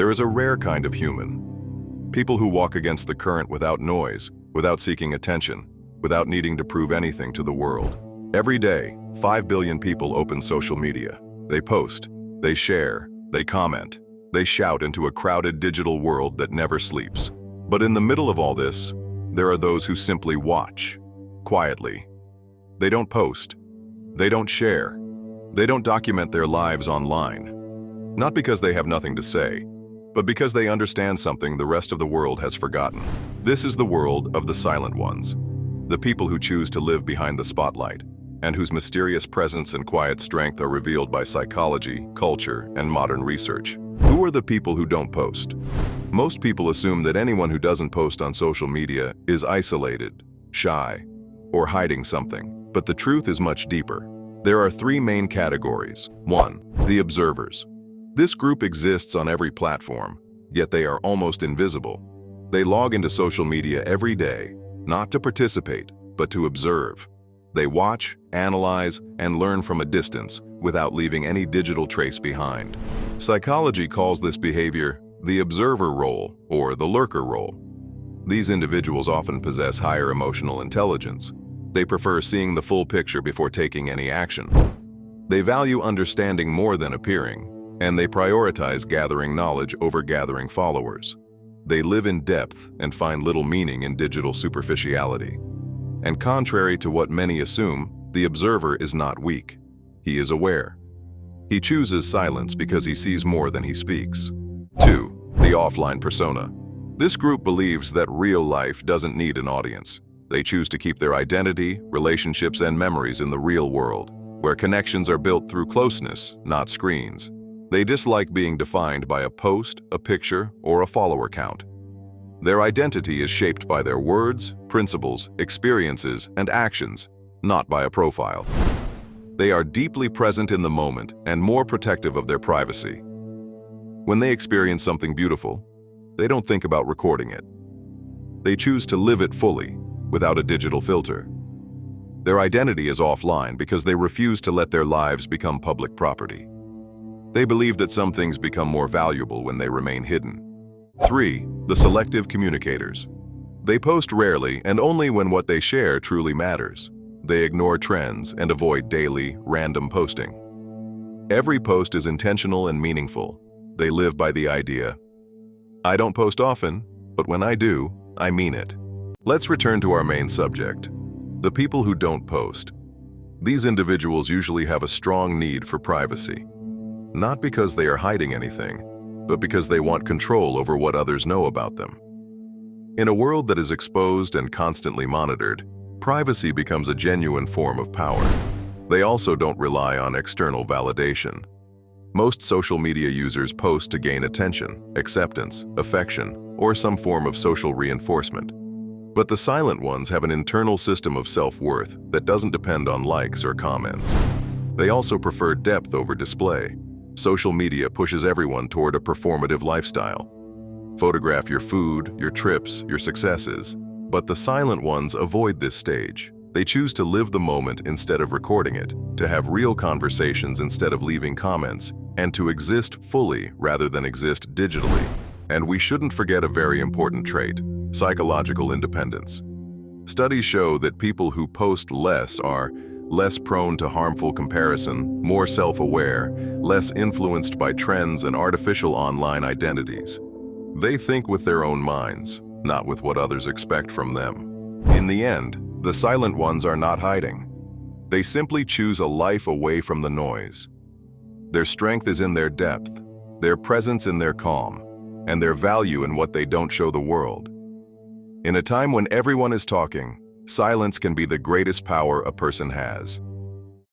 There is a rare kind of human. People who walk against the current without noise, without seeking attention, without needing to prove anything to the world. Every day, 5 billion people open social media. They post, they share, they comment, they shout into a crowded digital world that never sleeps. But in the middle of all this, there are those who simply watch, quietly. They don't post, they don't share, they don't document their lives online. Not because they have nothing to say, but because they understand something the rest of the world has forgotten. This is the world of the silent ones, the people who choose to live behind the spotlight, and whose mysterious presence and quiet strength are revealed by psychology, culture, and modern research. Who are the people who don't post? Most people assume that anyone who doesn't post on social media is isolated, shy, or hiding something. But the truth is much deeper. There are 3 main categories. 1. The observers. This group exists on every platform, yet they are almost invisible. They log into social media every day, not to participate, but to observe. They watch, analyze, and learn from a distance without leaving any digital trace behind. Psychology calls this behavior the observer role or the lurker role. These individuals often possess higher emotional intelligence. They prefer seeing the full picture before taking any action. They value understanding more than appearing, and they prioritize gathering knowledge over gathering followers. They live in depth and find little meaning in digital superficiality. And contrary to what many assume, the observer is not weak. He is aware. He chooses silence because he sees more than he speaks. 2. The offline persona. This group believes that real life doesn't need an audience. They choose to keep their identity, relationships, and memories in the real world, where connections are built through closeness, not screens. They dislike being defined by a post, a picture, or a follower count. Their identity is shaped by their words, principles, experiences, and actions, not by a profile. They are deeply present in the moment and more protective of their privacy. When they experience something beautiful, they don't think about recording it. They choose to live it fully, without a digital filter. Their identity is offline because they refuse to let their lives become public property. They believe that some things become more valuable when they remain hidden. 3. The selective communicators. They post rarely and only when what they share truly matters. They ignore trends and avoid daily, random posting. Every post is intentional and meaningful. They live by the idea, I don't post often, but when I do, I mean it. Let's return to our main subject, the people who don't post. These individuals usually have a strong need for privacy, not because they are hiding anything, but because they want control over what others know about them. In a world that is exposed and constantly monitored, privacy becomes a genuine form of power. They also don't rely on external validation. Most social media users post to gain attention, acceptance, affection, or some form of social reinforcement. But the silent ones have an internal system of self-worth that doesn't depend on likes or comments. They also prefer depth over display. Social media pushes everyone toward a performative lifestyle. Photograph your food, your trips, your successes. But the silent ones avoid this stage. They choose to live the moment instead of recording it, to have real conversations instead of leaving comments, and to exist fully rather than exist digitally. And we shouldn't forget a very important trait, psychological independence. Studies show that people who post less are less prone to harmful comparison, more self-aware, less influenced by trends and artificial online identities. They think with their own minds, not with what others expect from them. In the end, the silent ones are not hiding. They simply choose a life away from the noise. Their strength is in their depth, their presence in their calm, and their value in what they don't show the world. In a time when everyone is talking, silence can be the greatest power a person has.